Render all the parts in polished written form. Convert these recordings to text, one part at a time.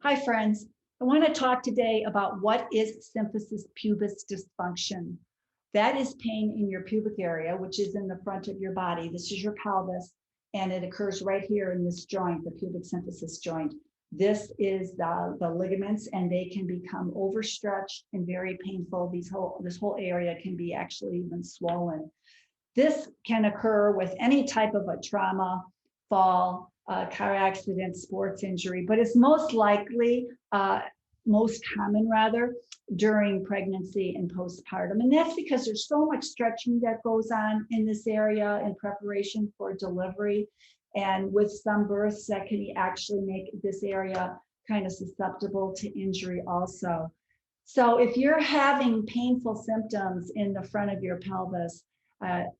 Hi, friends. I want to talk today about what is symphysis pubis dysfunction. That is pain in your pubic area, which is in the front of your body. This is your pelvis, and it occurs right here in this joint, the pubic symphysis joint. This is the ligaments, and they can become overstretched and very painful. This whole area can be actually even swollen. This can occur with any type of a trauma, fall, car accident, sports injury, but it's most likely, most common rather, during pregnancy and postpartum. And that's because there's so much stretching that goes on in this area in preparation for delivery. And with some births, that can actually make this area kind of susceptible to injury also. So if you're having painful symptoms in the front of your pelvis,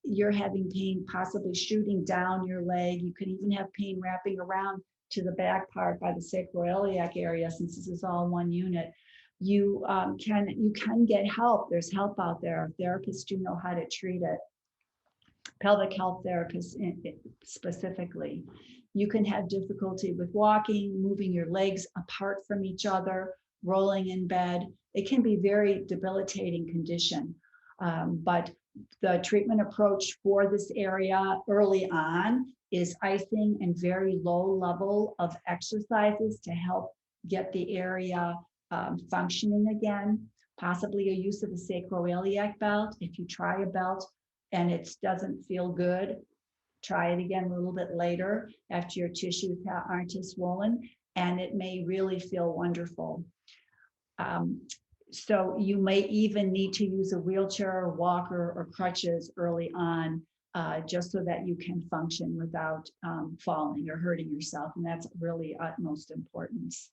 you're having pain possibly shooting down your leg. You can even have pain wrapping around to the back part by the sacroiliac area, since this is all one unit. You can get help. There's help out there. Therapists do know how to treat it. Pelvic health therapists specifically. You can have difficulty with walking, moving your legs apart from each other, rolling in bed. It can be a very debilitating condition. But the treatment approach for this area early on is ICING and very low level of exercises to help get the area functioning again, possibly a use of a sacroiliac belt. If you try a belt and it doesn't feel good, try it again a little bit later after your tissues aren't as swollen, and it may really feel wonderful. So you may even need to use a wheelchair, walker, or crutches early on, just so that you can function without falling or hurting yourself. And that's really utmost importance.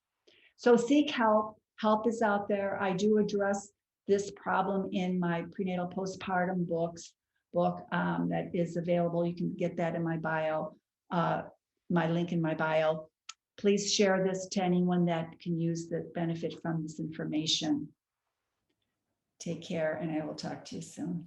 So seek help. Help is out there. I do address this problem in my prenatal postpartum book that is available. You can get that in my bio, my link in my bio. Please share this to anyone that can use the benefit from this information. Take care, and I will talk to you soon.